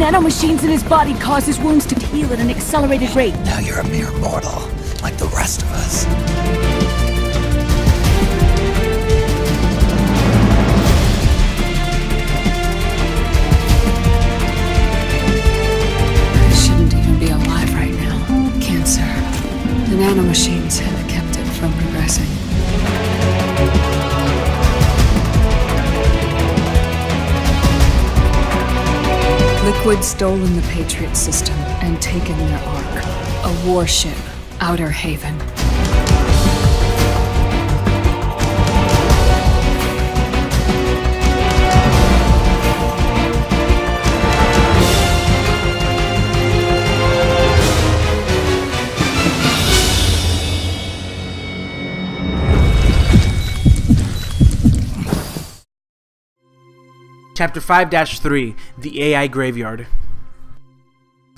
nanomachines in his body cause his wounds to heal at an accelerated rate. Now you're a mere mortal, like the rest of us. I shouldn't even be alive right now. Cancer. The nanomachines have kept it from progressing. Liquid stolen the Patriot system and taken their ark. A warship, Outer Haven. Chapter 5-3, The AI Graveyard.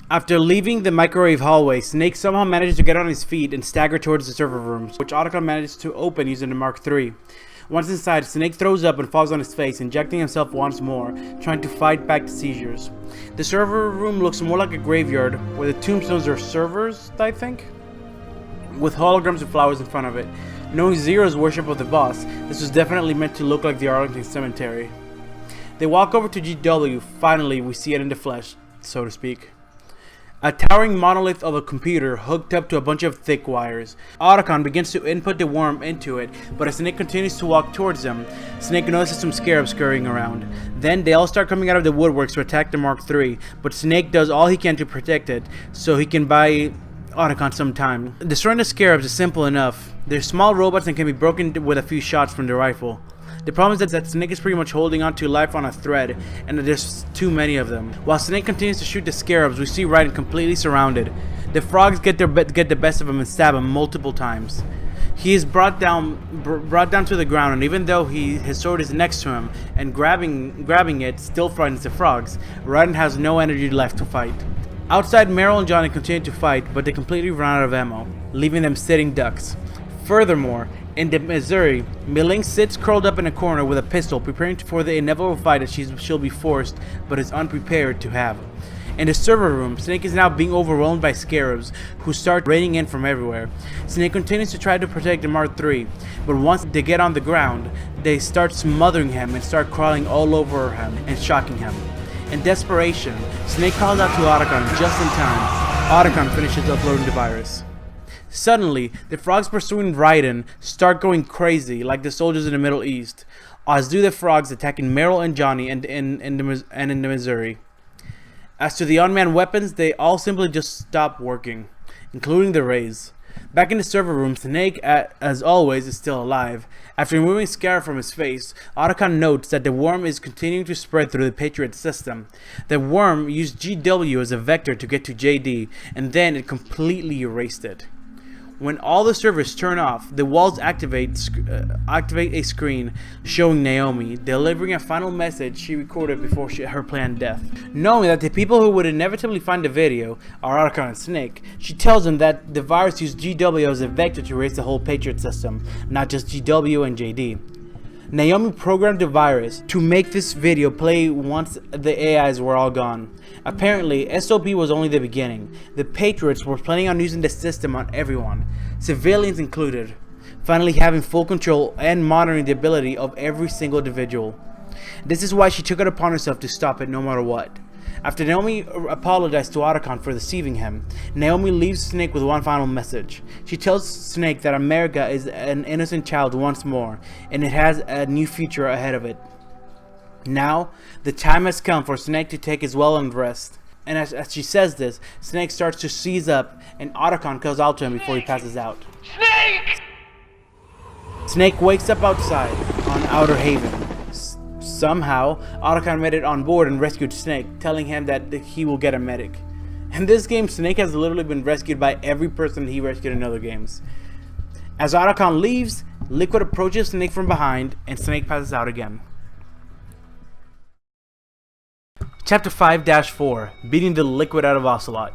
After leaving the microwave hallway, Snake somehow manages to get on his feet and stagger towards the server rooms, which Otacon manages to open using the Mark III. Once inside, Snake throws up and falls on his face, injecting himself once more, trying to fight back the seizures. The server room looks more like a graveyard, where the tombstones are servers, I think? With holograms and flowers in front of it. Knowing Zero's worship of the boss, this was definitely meant to look like the Arlington Cemetery. They walk over to GW. Finally, we see it in the flesh, so to speak. A towering monolith of a computer hooked up to a bunch of thick wires. Otacon begins to input the worm into it, but as Snake continues to walk towards them, Snake notices some scarabs scurrying around. Then they all start coming out of the woodworks to attack the Mark III, but Snake does all he can to protect it, so he can buy Otacon some time. Destroying the scarabs is simple enough. They're small robots and can be broken with a few shots from the rifle. The problem is that Snake is pretty much holding on to life on a thread, and that there's too many of them. While Snake continues to shoot the scarabs, we see Raiden completely surrounded. The frogs get the best of him and stab him multiple times. He is brought down to the ground, and even though his sword is next to him and grabbing it still frightens the frogs, Raiden has no energy left to fight. Outside, Meryl and Johnny continue to fight, but they completely run out of ammo, leaving them sitting ducks. Furthermore, in the Missouri, Mei-Ling sits curled up in a corner with a pistol, preparing for the inevitable fight that she'll be forced, but is unprepared to have. In the server room, Snake is now being overwhelmed by scarabs, who start raining in from everywhere. Snake continues to try to protect the Mark III, but once they get on the ground, they start smothering him and start crawling all over him and shocking him. In desperation, Snake calls out to Otacon just in time. Otacon finishes uploading the virus. Suddenly, the frogs pursuing Raiden start going crazy like the soldiers in the Middle East, as do the frogs attacking Meryl and Johnny in the Missouri. As to the unmanned weapons, they all simply just stop working, including the rays. Back in the server room, Snake, as always, is still alive. After removing Scarab from his face, Otacon notes that the worm is continuing to spread through the Patriot system. The worm used GW as a vector to get to JD, and then it completely erased it. When all the servers turn off, the walls activate a screen showing Naomi delivering a final message she recorded before her planned death. Knowing that the people who would inevitably find the video are Otacon and Snake, she tells them that the virus used GW as a vector to erase the whole Patriot system, not just GW and JD. Naomi programmed the virus to make this video play once the AIs were all gone. Apparently, SOP was only the beginning. The Patriots were planning on using the system on everyone, civilians included, finally having full control and monitoring the ability of every single individual. This is why she took it upon herself to stop it no matter what. After Naomi apologized to Otacon for deceiving him, Naomi leaves Snake with one final message. She tells Snake that America is an innocent child once more, and it has a new future ahead of it. Now, the time has come for Snake to take his well-earned rest. And as she says this, Snake starts to seize up, and Otacon calls out to him before he passes out. Snake! Snake wakes up outside on Outer Haven. Somehow, Otacon made it on board and rescued Snake, telling him that he will get a medic. In this game, Snake has literally been rescued by every person he rescued in other games. As Otacon leaves, Liquid approaches Snake from behind, and Snake passes out again. Chapter 5-4, Beating the Liquid out of Ocelot.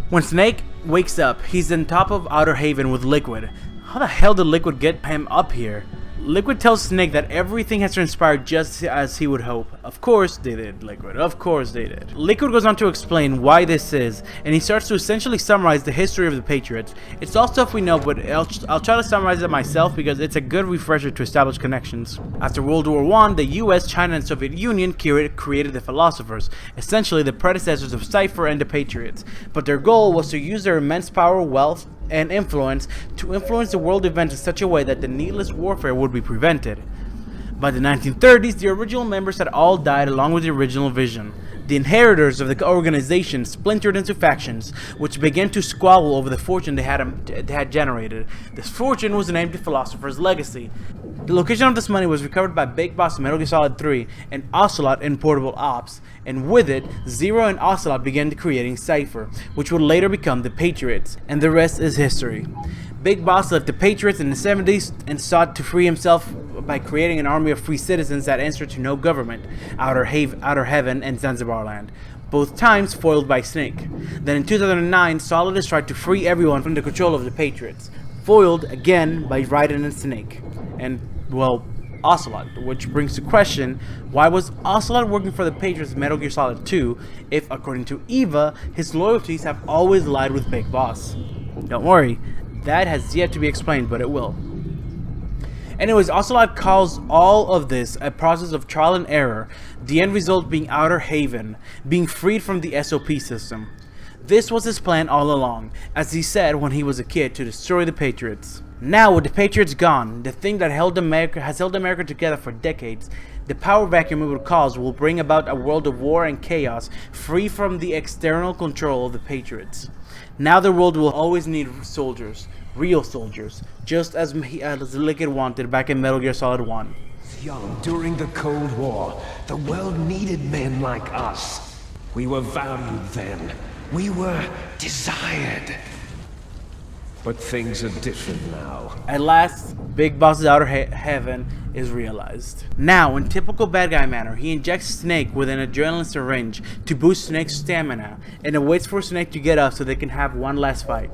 When Snake wakes up, he's on top of Outer Haven with Liquid. How the hell did Liquid get him up here? Liquid tells Snake that everything has transpired just as he would hope. Of course they did, Liquid. Of course they did. Liquid goes on to explain why this is, and he starts to essentially summarize the history of the Patriots. It's all stuff we know, but I'll try to summarize it myself because it's a good refresher to establish connections. After World War I, the US, China, and Soviet Union created the Philosophers, essentially the predecessors of Cypher and the Patriots. But their goal was to use their immense power, wealth, and influence to influence the world events in such a way that the needless warfare would be prevented. By the 1930s, the original members had all died along with the original vision. The inheritors of the organization splintered into factions, which began to squabble over the fortune they had generated. This fortune was named the Philosopher's Legacy. The location of this money was recovered by Big Boss in Metal Gear Solid 3 and Ocelot in Portable Ops, and with it, Zero and Ocelot began creating Cypher, which would later become the Patriots, and the rest is history. Big Boss left the Patriots in the 70s and sought to free himself by creating an army of free citizens that answered to no government, Outer Heaven and Zanzibar Land, both times foiled by Snake. Then in 2009, Solidus tried to free everyone from the control of the Patriots, foiled again by Raiden and Snake, and, well, Ocelot, which brings to question, why was Ocelot working for the Patriots in Metal Gear Solid 2 if, according to Eva, his loyalties have always lied with Big Boss? Don't worry, that has yet to be explained, but it will. Anyways, Ocelot calls all of this a process of trial and error, the end result being Outer Haven, being freed from the SOP system. This was his plan all along, as he said when he was a kid, to destroy the Patriots. Now, with the Patriots gone, the thing that has held America together for decades, the power vacuum it will cause will bring about a world of war and chaos, free from the external control of the Patriots. Now the world will always need soldiers, real soldiers, just as Liquid wanted back in Metal Gear Solid 1. Young, during the Cold War, the world needed men like us. We were valued then. We were desired. But things are different now. At last, Big Boss's Outer Heaven is realized. Now, in typical bad guy manner, he injects Snake with an adrenaline syringe to boost Snake's stamina, and then waits for Snake to get up so they can have one last fight.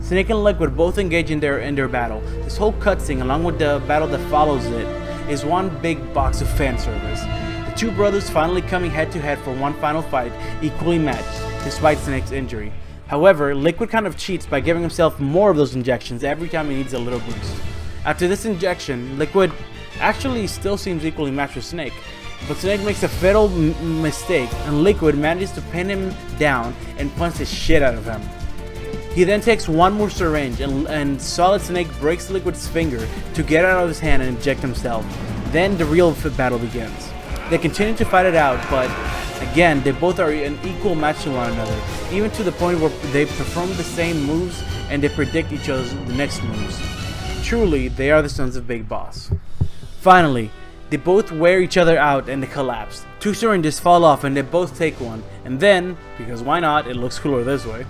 Snake and Liquid both engage in their battle. This whole cutscene, along with the battle that follows it, is one big box of fan service. The two brothers finally coming head to head for one final fight, equally matched, despite Snake's injury. However, Liquid kind of cheats by giving himself more of those injections every time he needs a little boost. After this injection, Liquid actually still seems equally matched with Snake, but Snake makes a fatal mistake, and Liquid manages to pin him down and punch the shit out of him. He then takes one more syringe, and Solid Snake breaks Liquid's finger to get it out of his hand and inject himself. Then the real battle begins. They continue to fight it out, but again, they both are an equal match to one another, even to the point where they perform the same moves and they predict each other's next moves. Truly, they are the sons of Big Boss. Finally, they both wear each other out and they collapse. Two syringes fall off and they both take one, and then, because why not, it looks cooler this way,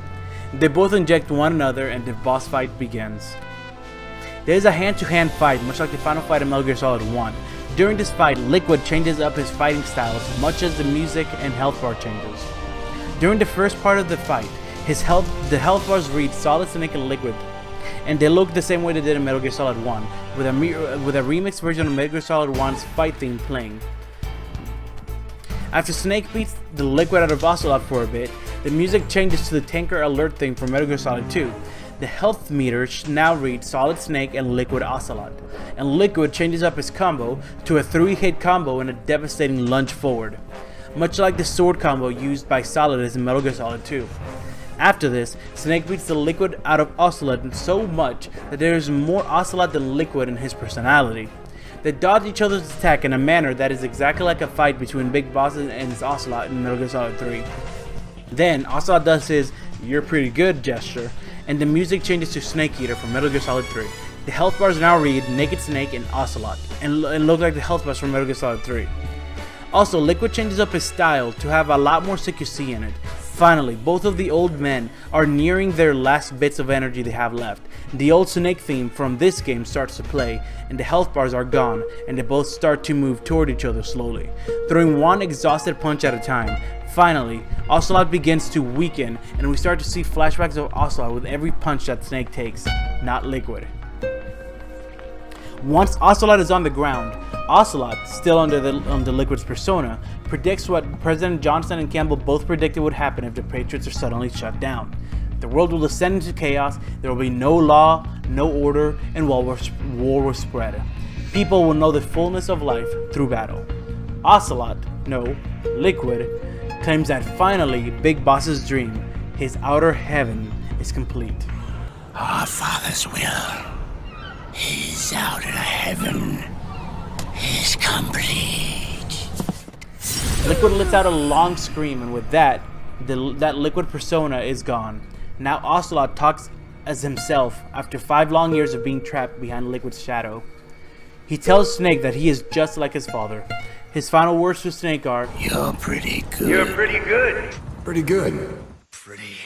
they both inject one another and the boss fight begins. There is a hand-to-hand fight, much like the final fight in Metal Gear Solid 1. During this fight, Liquid changes up his fighting styles, much as the music and health bar changes. During the first part of the fight, the health bars read Solid Snake and Liquid, and they look the same way they did in Metal Gear Solid 1, with a remixed version of Metal Gear Solid 1's fight theme playing. After Snake beats the Liquid out of Ocelot for a bit, the music changes to the tanker alert theme from Metal Gear Solid 2. The health meter now reads Solid Snake and Liquid Ocelot, and Liquid changes up his combo to a 3-hit combo and a devastating lunge forward, much like the sword combo used by Solidus in Metal Gear Solid 2. After this, Snake beats the Liquid out of Ocelot so much that there is more Ocelot than Liquid in his personality. They dodge each other's attack in a manner that is exactly like a fight between Big Boss and his Ocelot in Metal Gear Solid 3. Then, Ocelot does his "you're pretty good" gesture, and the music changes to Snake Eater from Metal Gear Solid 3. The health bars now read Naked Snake and Ocelot, and look like the health bars from Metal Gear Solid 3. Also, Liquid changes up his style to have a lot more CQC in it. Finally, both of the old men are nearing their last bits of energy they have left. The old Snake theme from this game starts to play, and the health bars are gone, and they both start to move toward each other slowly, throwing one exhausted punch at a time. Finally, Ocelot begins to weaken, and we start to see flashbacks of Ocelot with every punch that Snake takes, not Liquid. Once Ocelot is on the ground, Ocelot, still under the Liquid's persona, predicts what President Johnson and Campbell both predicted would happen if the Patriots are suddenly shut down. The world will descend into chaos, there will be no law, no order, and war will spread. People will know the fullness of life through battle. Ocelot, no, Liquid, claims that finally Big Boss's dream, his outer heaven, is complete. Our Father's will, his outer heaven, is complete. Liquid lets out a long scream, and with that, that Liquid persona is gone. Now Ocelot talks as himself after 5 long years of being trapped behind Liquid's shadow. He tells Snake that he is just like his father. His final words to Snake are, You're pretty good. You're pretty good. Pretty good. Pretty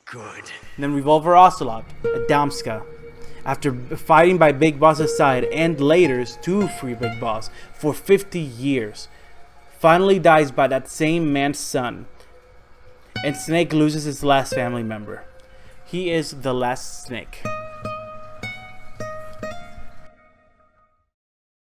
good. And then Revolver Ocelot, Adamska, after fighting by Big Boss's side and later to free Big Boss for 50 years, finally dies by that same man's son. And Snake loses his last family member. He is the last Snake.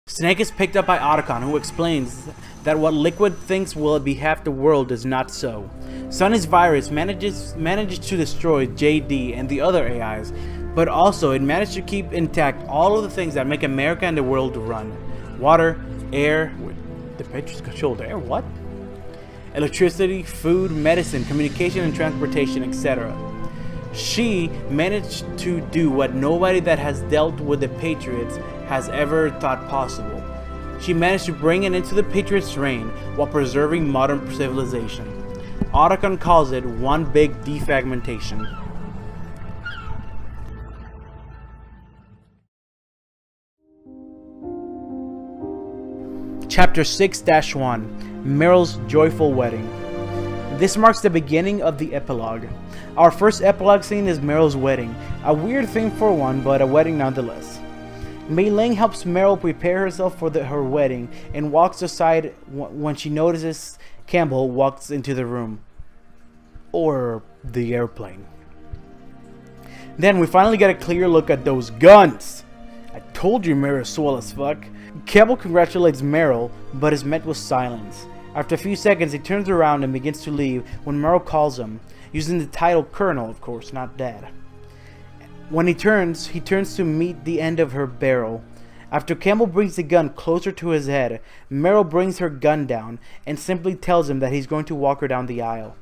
Snake is picked up by Otacon, who explains that what Liquid thinks will be half the world is not so. Sonny's virus manages to destroy JD and the other AIs, but also it managed to keep intact all of the things that make America and the world run. Water, air, the Patriots controlled air, what? Electricity, food, medicine, communication and transportation, etc. She managed to do what nobody that has dealt with the Patriots has ever thought possible. She managed to bring it into the Patriots' reign while preserving modern civilization. Otacon calls it one big defragmentation. Chapter 6-1, Meryl's Joyful Wedding. This marks the beginning of the epilogue. Our first epilogue scene is Meryl's wedding, a weird thing for one, but a wedding nonetheless. Mei Ling helps Meryl prepare herself for her wedding and walks aside when she notices Campbell walks into the room. Or the airplane. Then we finally get a clear look at those guns! I told you Meryl is swole as fuck. Campbell congratulates Meryl, but is met with silence. After a few seconds, he turns around and begins to leave when Meryl calls him, using the title Colonel, of course, not Dad. When he turns to meet the end of her barrel. After Campbell brings the gun closer to his head, Meryl brings her gun down and simply tells him that he's going to walk her down the aisle.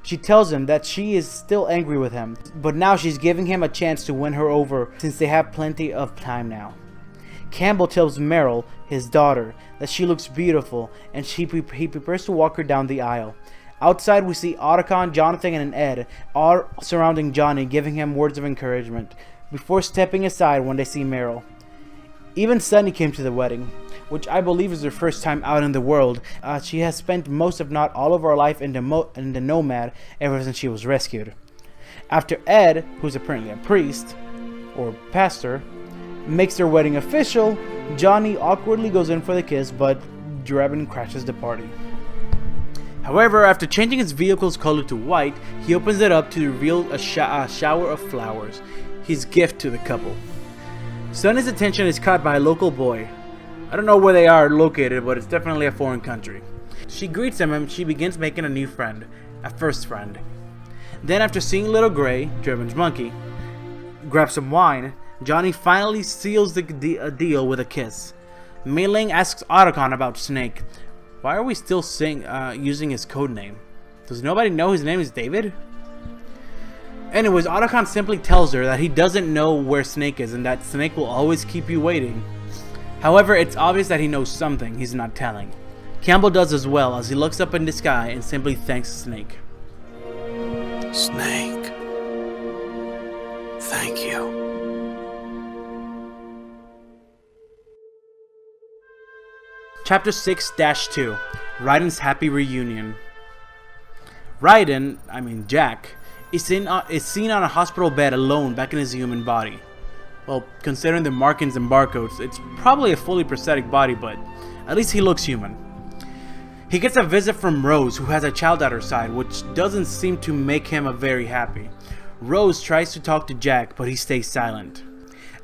She tells him that she is still angry with him, but now she's giving him a chance to win her over since they have plenty of time now. Campbell tells Meryl, his daughter, that she looks beautiful and he prepares to walk her down the aisle. Outside we see Otacon, Jonathan, and Ed all surrounding Johnny, giving him words of encouragement, before stepping aside when they see Meryl. Even Sunny came to the wedding, which I believe is her first time out in the world. She has spent most if not all of her life in the Nomad ever since she was rescued. After Ed, who's apparently a priest, or pastor, makes their wedding official, Johnny awkwardly goes in for the kiss, but Drebin crashes the party. However, after changing his vehicle's color to white, he opens it up to reveal a shower of flowers, his gift to the couple. Sunny's attention is caught by a local boy. I don't know where they are located, but it's definitely a foreign country. She greets him and she begins making a new friend, a first friend. Then after seeing Little Gray, Drebin's monkey, grab some wine, Johnny finally seals the deal with a kiss. Mei Ling asks Otacon about Snake. Why are we still using his code name? Does nobody know his name is David? Anyways, Otacon simply tells her that he doesn't know where Snake is and that Snake will always keep you waiting. However, it's obvious that he knows something he's not telling. Campbell does as well as he looks up in the sky and simply thanks Snake. Snake. Thank you. Chapter 6-2, Raiden's Happy Reunion. Raiden, Jack, is seen on a hospital bed alone back in his human body. Well, considering the markings and barcodes, it's probably a fully prosthetic body, but at least he looks human. He gets a visit from Rose, who has a child at her side, which doesn't seem to make him very happy. Rose tries to talk to Jack, but he stays silent.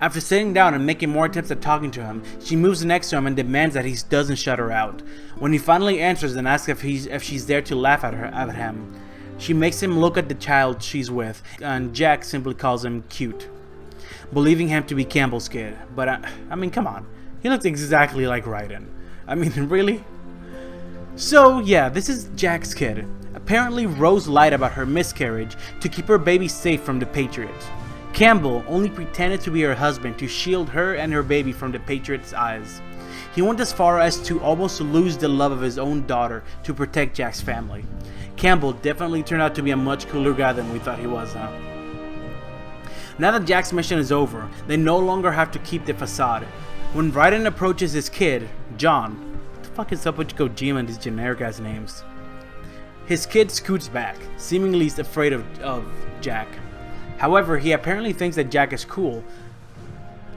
After sitting down and making more attempts at talking to him, she moves next to him and demands that he doesn't shut her out. When he finally answers and asks if she's there to laugh at him, she makes him look at the child she's with, and Jack simply calls him cute, believing him to be Campbell's kid. But I mean, come on, he looks exactly like Raiden. I mean, really? So yeah, this is Jack's kid. Apparently Rose lied about her miscarriage to keep her baby safe from the Patriots. Campbell only pretended to be her husband to shield her and her baby from the Patriots' eyes. He went as far as to almost lose the love of his own daughter to protect Jack's family. Campbell definitely turned out to be a much cooler guy than we thought he was, huh? Now that Jack's mission is over, they no longer have to keep the facade. When Raiden approaches his kid, John, what the fuck is up with Kojima and these generic ass names? His kid scoots back, seemingly afraid of Jack. However, he apparently thinks that Jack is cool,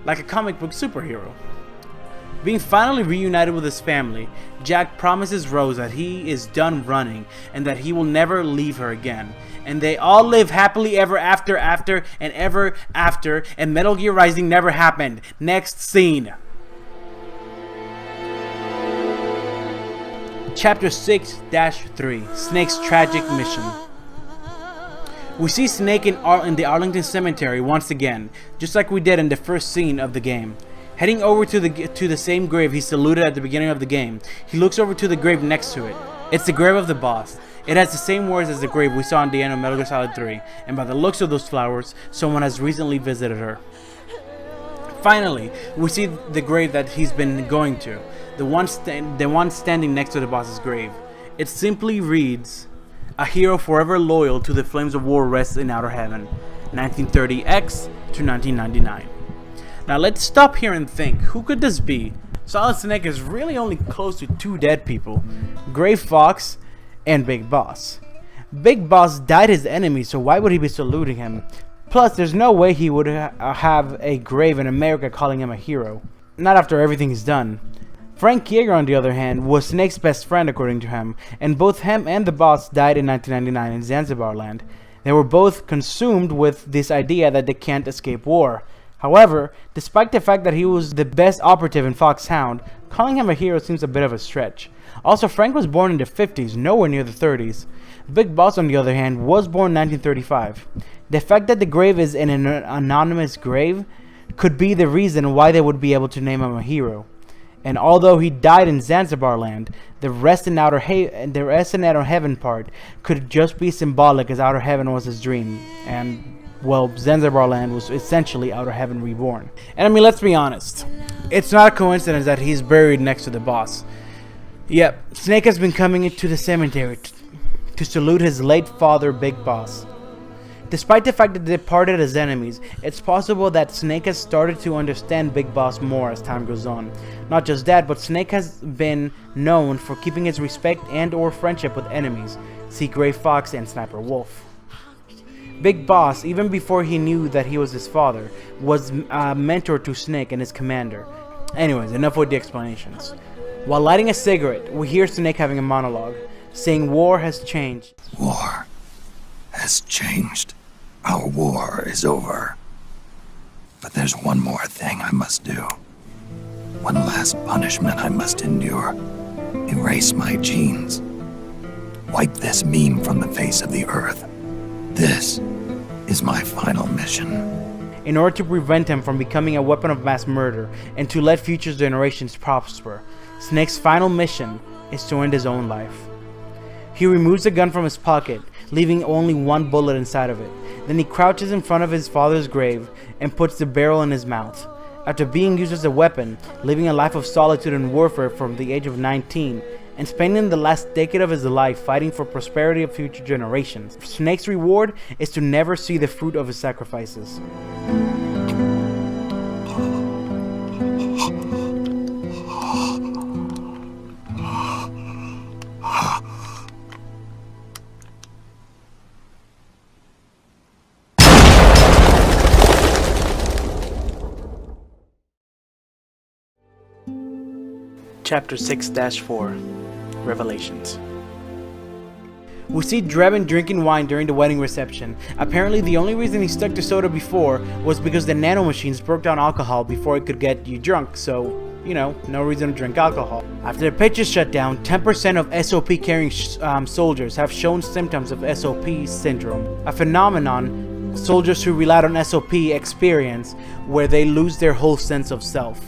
like a comic book superhero. Being finally reunited with his family, Jack promises Rose that he is done running and that he will never leave her again. And they all live happily ever after and Metal Gear Rising never happened. Next scene. Chapter 6-3, Snake's Tragic Mission. We see Snake in the Arlington Cemetery once again, just like we did in the first scene of the game. Heading over to the same grave he saluted at the beginning of the game, he looks over to the grave next to it. It's the grave of the boss. It has the same words as the grave we saw in the end of Metal Gear Solid 3, and by the looks of those flowers, someone has recently visited her. Finally, we see the grave that he's been going to, the one standing next to the boss's grave. It simply reads, "A hero forever loyal to the flames of war rests in outer heaven, 1930X to 1999. Now let's stop here and think, who could this be? Solid Snake is really only close to two dead people, Gray Fox and Big Boss. Big Boss died his enemy, so why would he be saluting him? Plus, there's no way he would have a grave in America calling him a hero. Not after everything he's done. Frank Yeager, on the other hand, was Snake's best friend according to him, and both him and the boss died in 1999 in Zanzibar land. They were both consumed with this idea that they can't escape war. However, despite the fact that he was the best operative in Foxhound, calling him a hero seems a bit of a stretch. Also, Frank was born in the 50s, nowhere near the 30s. Big Boss, on the other hand, was born in 1935. The fact that the grave is in an anonymous grave could be the reason why they would be able to name him a hero. And although he died in Zanzibar land, the rest in outer heaven part could just be symbolic, as outer heaven was his dream, and well, Zanzibar land was essentially outer heaven reborn. And I mean, let's be honest, it's not a coincidence that he's buried next to the boss. Yep, Snake has been coming into the cemetery to salute his late father, Big Boss. Despite the fact that they parted as enemies, it's possible that Snake has started to understand Big Boss more as time goes on. Not just that, but Snake has been known for keeping his respect and or friendship with enemies. See Gray Fox and Sniper Wolf. Big Boss, even before he knew that he was his father, was a mentor to Snake and his commander. Anyways, enough with the explanations. While lighting a cigarette, we hear Snake having a monologue, saying war has changed. War has changed. Our war is over. But there's one more thing I must do. One last punishment I must endure. Erase my genes. Wipe this meme from the face of the earth. This is my final mission. In order to prevent him from becoming a weapon of mass murder and to let future generations prosper, Snake's final mission is to end his own life. He removes the gun from his pocket, leaving only one bullet inside of it. Then he crouches in front of his father's grave and puts the barrel in his mouth. After being used as a weapon, living a life of solitude and warfare from the age of 19, and spending the last decade of his life fighting for prosperity of future generations, Snake's reward is to never see the fruit of his sacrifices. Chapter 6-4, Revelations. We see Drebin drinking wine during the wedding reception. Apparently the only reason he stuck to soda before was because the nanomachines broke down alcohol before it could get you drunk, so, you know, no reason to drink alcohol. After the Patriots shut down, 10% of SOP carrying soldiers have shown symptoms of SOP syndrome, a phenomenon soldiers who relied on SOP experience where they lose their whole sense of self.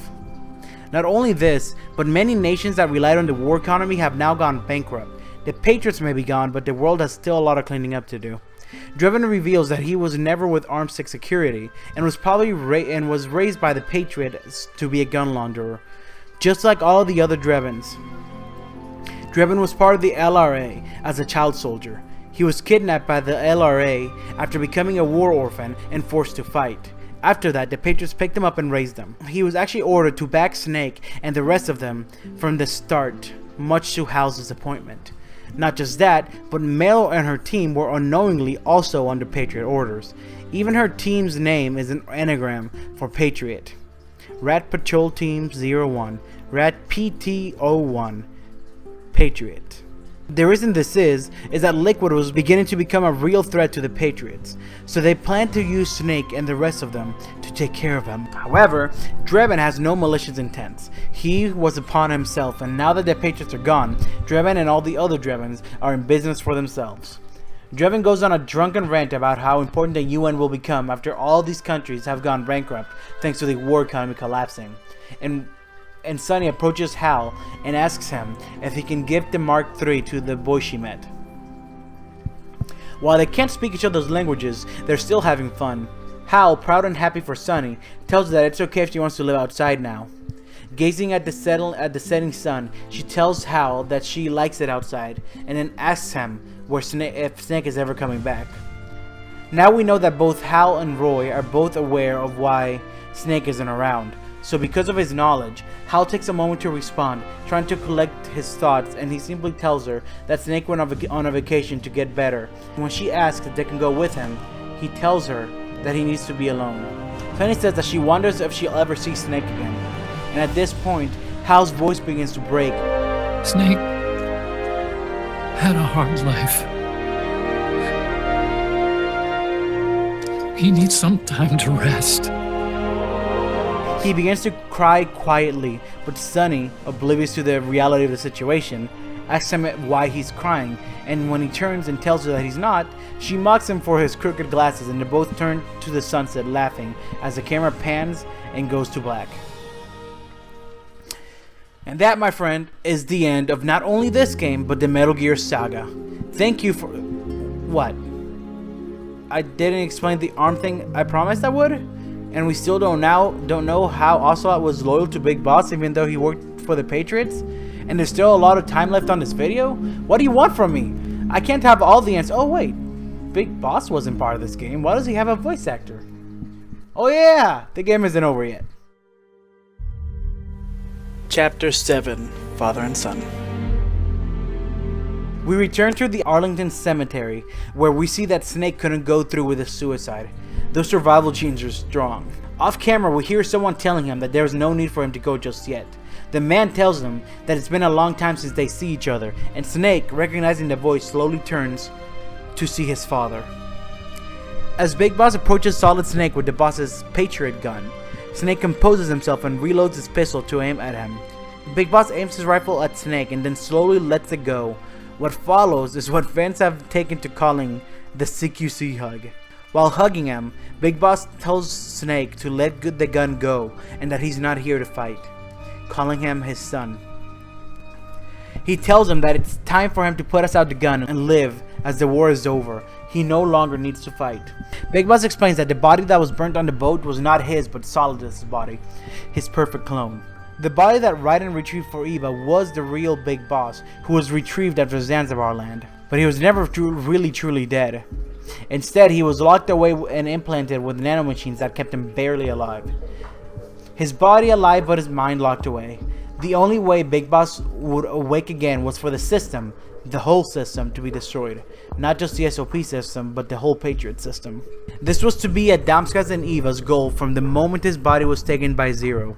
Not only this, but many nations that relied on the war economy have now gone bankrupt. The Patriots may be gone, but the world has still a lot of cleaning up to do. Drebin reveals that he was never with Armed 6 security and was probably raised by the Patriots to be a gun launderer, just like all the other Drebins. Drebin was part of the LRA as a child soldier. He was kidnapped by the LRA after becoming a war orphan and forced to fight. After that, the Patriots picked him up and raised him. He was actually ordered to back Snake and the rest of them from the start, much to Hal's disappointment. Not just that, but Melo and her team were unknowingly also under Patriot orders. Even her team's name is an anagram for Patriot. Rat Patrol Team 01, Rat Pt34, Patriot. The reason this is that Liquid was beginning to become a real threat to the Patriots, so they planned to use Snake and the rest of them to take care of him. However, Drebin has no malicious intents. He was a pawn himself, and now that the Patriots are gone, Drebin and all the other Drebins are in business for themselves. Drebin goes on a drunken rant about how important the UN will become after all these countries have gone bankrupt thanks to the war economy collapsing. And Sunny approaches Hal and asks him if he can give the Mark III to the boy she met. While they can't speak each other's languages, they're still having fun. Hal, proud and happy for Sunny, tells her that it's okay if she wants to live outside now. Gazing at the setting sun, she tells Hal that she likes it outside, and then asks him if Snake is ever coming back. Now we know that both Hal and Roy are both aware of why Snake isn't around. So because of his knowledge, Hal takes a moment to respond, trying to collect his thoughts, and he simply tells her that Snake went on a vacation to get better. When she asks if they can go with him, he tells her that he needs to be alone. Penny says that she wonders if she'll ever see Snake again. And at this point, Hal's voice begins to break. Snake had a hard life. He needs some time to rest. He begins to cry quietly, but Sunny, oblivious to the reality of the situation, asks him why he's crying, and when he turns and tells her that he's not, she mocks him for his crooked glasses, and they both turn to the sunset laughing as the camera pans and goes to black. And that, my friend, is the end of not only this game, but the Metal Gear saga. Thank you for... What? I didn't explain the arm thing I promised I would? And we still don't know how Ocelot was loyal to Big Boss even though he worked for the Patriots? And there's still a lot of time left on this video? What do you want from me? I can't have all the answers. Oh wait, Big Boss wasn't part of this game. Why does he have a voice actor? Oh yeah, the game isn't over yet. Chapter 7, Father and Son. We return to the Arlington Cemetery, where we see that Snake couldn't go through with his suicide. Those survival genes are strong. Off camera, we hear someone telling him that there's no need for him to go just yet. The man tells them that it's been a long time since they see each other, and Snake, recognizing the voice, slowly turns to see his father. As Big Boss approaches Solid Snake with the boss's Patriot gun, Snake composes himself and reloads his pistol to aim at him. Big Boss aims his rifle at Snake and then slowly lets it go. What follows is what fans have taken to calling the CQC hug. While hugging him, Big Boss tells Snake to let the gun go and that he's not here to fight, calling him his son. He tells him that it's time for him to put us out the gun and live as the war is over. He no longer needs to fight. Big Boss explains that the body that was burnt on the boat was not his but Solidus' body, his perfect clone. The body that Raiden retrieved for Eva was the real Big Boss, who was retrieved after Zanzibar land, but he was never really truly dead. Instead, he was locked away and implanted with nanomachines that kept him barely alive. His body alive but his mind locked away. The only way Big Boss would awake again was for the system, the whole system, to be destroyed. Not just the SOP system, but the whole Patriot system. This was to be Adamska's and Eva's goal from the moment his body was taken by Zero.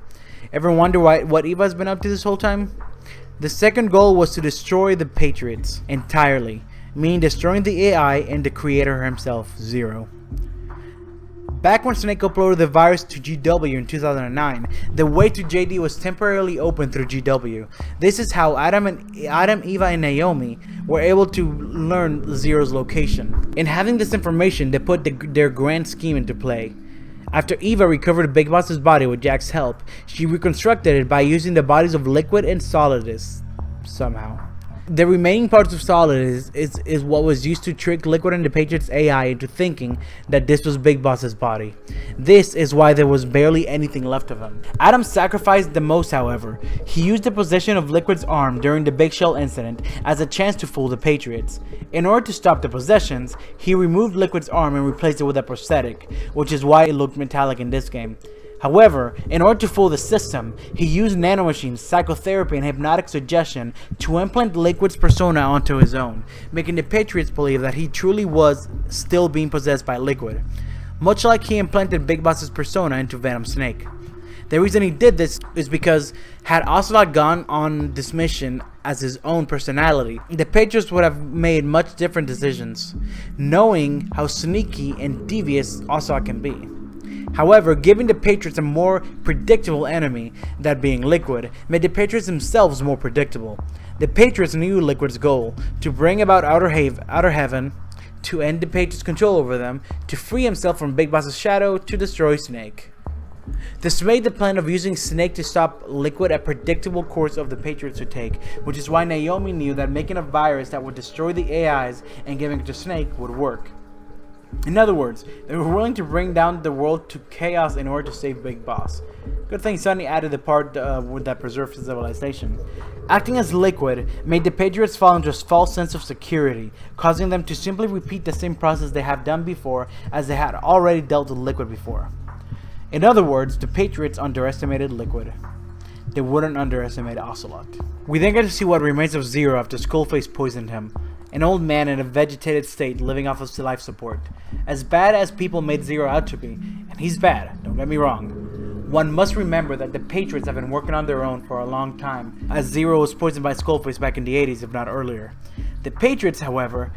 Ever wonder what Eva's been up to this whole time? The second goal was to destroy the Patriots entirely. meaning destroying the AI and the creator himself, Zero. Back when Snake uploaded the virus to GW in 2009, the way to JD was temporarily open through GW. This is how Adam, Eva, and Naomi were able to learn Zero's location. In having this information, they put their grand scheme into play. After Eva recovered Big Boss's body with Jack's help, she reconstructed it by using the bodies of Liquid and Solidus, somehow. The remaining parts of Solidus is what was used to trick Liquid and the Patriots AI into thinking that this was Big Boss's body. This is why there was barely anything left of him. Adam sacrificed the most, however. He used the possession of Liquid's arm during the Big Shell incident as a chance to fool the Patriots. In order to stop the possessions, he removed Liquid's arm and replaced it with a prosthetic, which is why it looked metallic in this game. However, in order to fool the system, he used nanomachines, psychotherapy, and hypnotic suggestion to implant Liquid's persona onto his own, making the Patriots believe that he truly was still being possessed by Liquid, much like he implanted Big Boss's persona into Venom Snake. The reason he did this is because had Ocelot gone on this mission as his own personality, the Patriots would have made much different decisions, knowing how sneaky and devious Ocelot can be. However, giving the Patriots a more predictable enemy, that being Liquid, made the Patriots themselves more predictable. The Patriots knew Liquid's goal, to bring about Outer Heaven, to end the Patriots' control over them, to free himself from Big Boss's shadow, to destroy Snake. This made the plan of using Snake to stop Liquid a predictable course of the Patriots to take, which is why Naomi knew that making a virus that would destroy the AIs and giving it to Snake would work. In other words, they were willing to bring down the world to chaos in order to save Big Boss. Good thing Sunny added the part that preserved civilization. Acting as Liquid made the Patriots fall into a false sense of security, causing them to simply repeat the same process they have done before, as they had already dealt with Liquid before. In other words, the Patriots underestimated Liquid. They wouldn't underestimate Ocelot. We then get to see what remains of Zero after Skullface poisoned him. An old man in a vegetated state living off of life support. As bad as people made Zero out to be, and he's bad, don't get me wrong, one must remember that the Patriots have been working on their own for a long time, as Zero was poisoned by Skullface back in the 80s, if not earlier. The Patriots, however,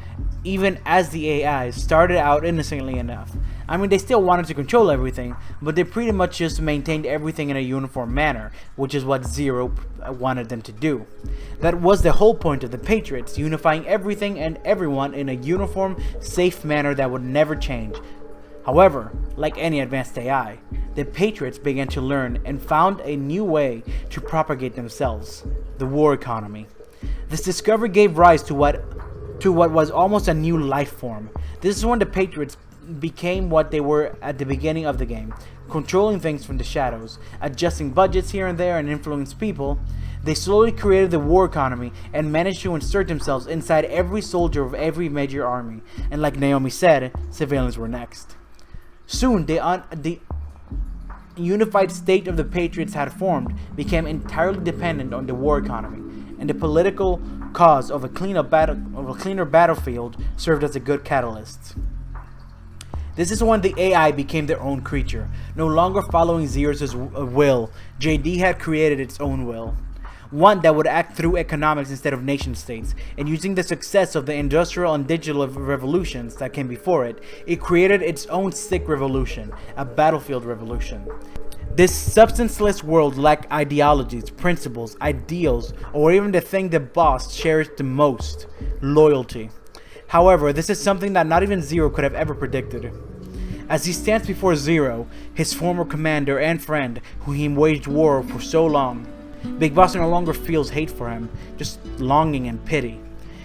even as the AIs, started out innocently enough. I mean, they still wanted to control everything, but they pretty much just maintained everything in a uniform manner, which is what Zero wanted them to do. That was the whole point of the Patriots, unifying everything and everyone in a uniform, safe manner that would never change. However, like any advanced AI, the Patriots began to learn and found a new way to propagate themselves: the war economy. This discovery gave rise to what was almost a new life form. This is when the Patriots became what they were at the beginning of the game, controlling things from the shadows, adjusting budgets here and there, and influence people. They slowly created the war economy and managed to insert themselves inside every soldier of every major army, and like Naomi said, civilians were next. Soon, the unified state of the Patriots had formed became entirely dependent on the war economy, and the political cause of a cleaner battlefield served as a good catalyst. This is when the AI became their own creature, no longer following Zero's will. JD had created its own will, one that would act through economics instead of nation states, and using the success of the industrial and digital revolutions that came before it, it created its own sick revolution, a battlefield revolution. This substanceless world lacked ideologies, principles, ideals, or even the thing the boss cherished the most: loyalty. However, this is something that not even Zero could have ever predicted. As he stands before Zero, his former commander and friend, who he waged war for so long, Big Boss no longer feels hate for him, just longing and pity.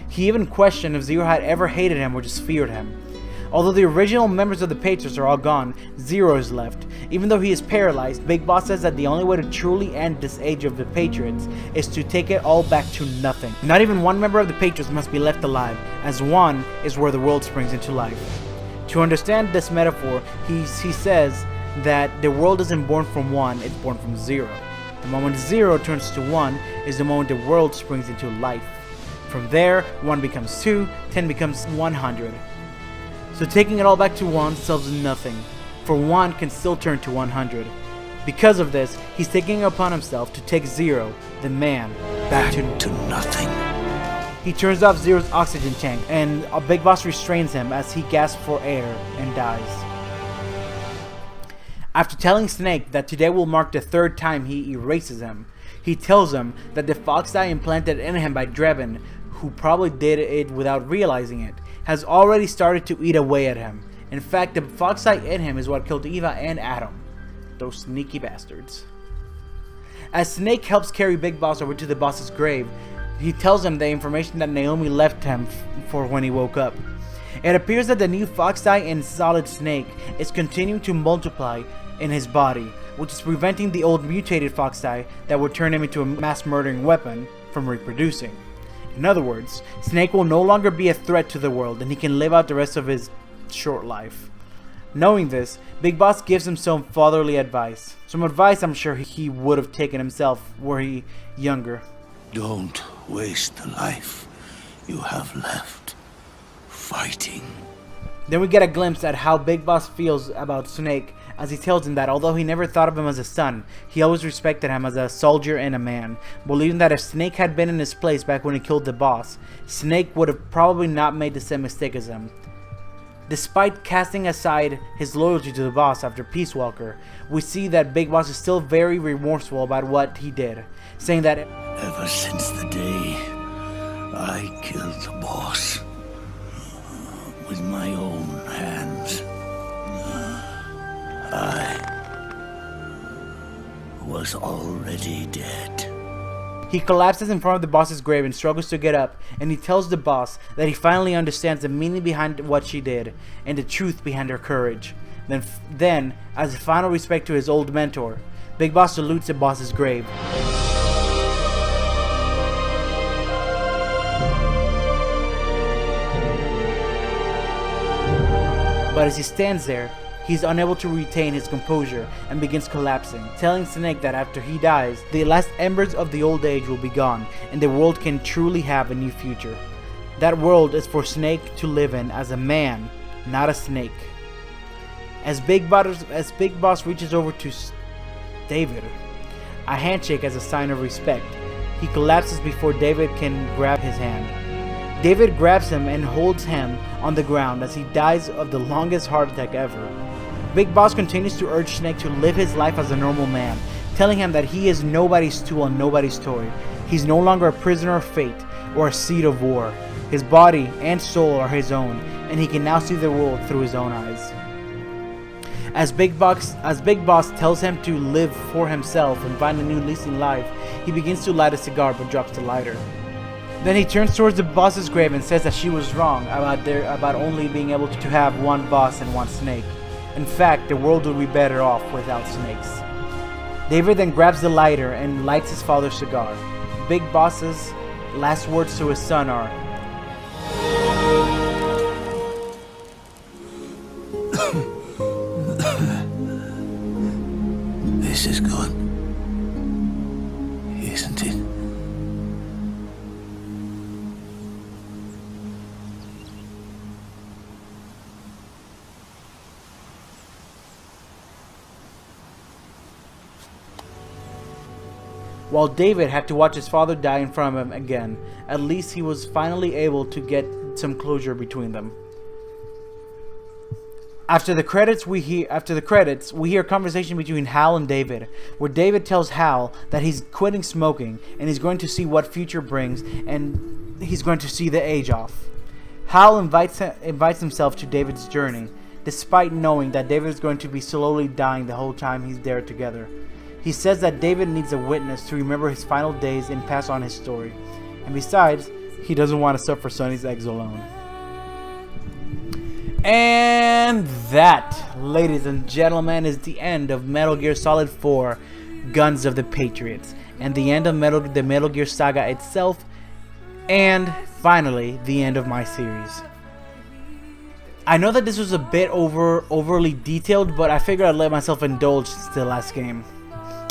He even questioned if Zero had ever hated him or just feared him. Although the original members of the Patriots are all gone, Zero is left. Even though he is paralyzed, Big Boss says that the only way to truly end this age of the Patriots is to take it all back to nothing. Not even one member of the Patriots must be left alive, as one is where the world springs into life. To understand this metaphor, he says that the world isn't born from one, it's born from zero. The moment zero turns to one is the moment the world springs into life. From there, 1 becomes 2, 10 becomes 100. So taking it all back to 1 solves nothing, for 1 can still turn to 100. Because of this, he's taking it upon himself to take Zero, the man, back to nothing. He turns off Zero's oxygen tank, and a Big Boss restrains him as he gasps for air and dies. After telling Snake that today will mark the 3rd time he erases him, he tells him that the fox eye implanted in him by Drebin, who probably did it without realizing it, has already started to eat away at him. In fact, the fox eye in him is what killed Eva and Adam. Those sneaky bastards. As Snake helps carry Big Boss over to the boss's grave, he tells him the information that Naomi left him for when he woke up. It appears that the new fox eye in Solid Snake is continuing to multiply in his body, which is preventing the old mutated fox eye that would turn him into a mass murdering weapon from reproducing. In other words, Snake will no longer be a threat to the world and he can live out the rest of his short life. Knowing this, Big Boss gives him some fatherly advice. Some advice I'm sure he would have taken himself were he younger. Don't waste the life you have left fighting. Then we get a glimpse at how Big Boss feels about Snake as he tells him that although he never thought of him as a son, he always respected him as a soldier and a man, believing that if Snake had been in his place back when he killed the boss, Snake would have probably not made the same mistake as him. Despite casting aside his loyalty to the boss after Peace Walker, we see that Big Boss is still very remorseful about what he did, saying that Ever since the day I killed the boss with my own hands, I was already dead. he collapses in front of the boss's grave and struggles to get up, and he tells the boss that he finally understands the meaning behind what she did and the truth behind her courage. Then, as a final respect to his old mentor, Big Boss salutes the boss's grave. But as he stands there, he's unable to retain his composure and begins collapsing, telling Snake that after he dies, the last embers of the old age will be gone and the world can truly have a new future. That world is for Snake to live in as a man, not a snake. As Big Boss reaches over to David, a handshake as a sign of respect, he collapses before David can grab his hand. David grabs him and holds him on the ground as he dies of the longest heart attack ever. Big Boss continues to urge Snake to live his life as a normal man, telling him that he is nobody's tool and nobody's toy. He's no longer a prisoner of fate or a seed of war. His body and soul are his own, and he can now see the world through his own eyes. As Big Boss tells him to live for himself and find a new lease in life, he begins to light a cigar but drops the lighter. Then he turns towards the boss's grave and says that she was wrong about only being able to have one boss and one snake. In fact, the world would be better off without snakes. David then grabs the lighter and lights his father's cigar. Big Boss's last words to his son are, This is good, isn't it? While David had to watch his father die in front of him again, at least he was finally able to get some closure between them. After the credits, we hear a conversation between Hal and David, where David tells Hal that he's quitting smoking and he's going to see what future brings, and he's going to see the age off. Hal invites himself to David's journey, despite knowing that David is going to be slowly dying the whole time he's there together. He says that David needs a witness to remember his final days and pass on his story. And besides, he doesn't want to suffer Sonny's eggs alone. And that, ladies and gentlemen, is the end of Metal Gear Solid 4 Guns of the Patriots, and the end of the Metal Gear saga itself, and finally, the end of my series. I know that this was a bit overly detailed, but I figured I'd let myself indulge since the last game.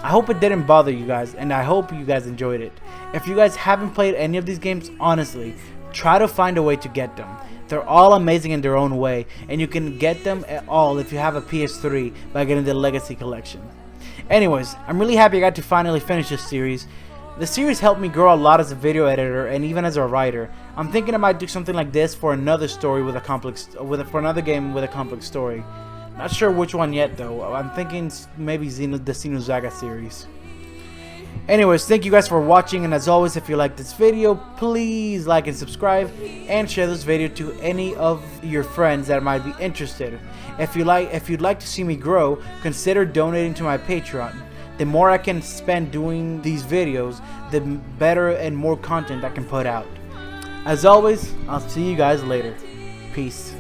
I hope it didn't bother you guys, and I hope you guys enjoyed it. If you guys haven't played any of these games, honestly, try to find a way to get them. They're all amazing in their own way, and you can get them at all if you have a PS3 by getting the Legacy Collection. Anyways, I'm really happy I got to finally finish this series. The series helped me grow a lot as a video editor and even as a writer. I'm thinking I might do something like this for another story with a complex, for another game with a complex story. Not sure which one yet though. I'm thinking maybe the Xenosaga series. Anyways, thank you guys for watching, and as always, if you like this video, please like and subscribe and share this video to any of your friends that might be interested. If you'd like to see me grow, consider donating to my Patreon. The more I can spend doing these videos, the better and more content I can put out. As always, I'll see you guys later. Peace.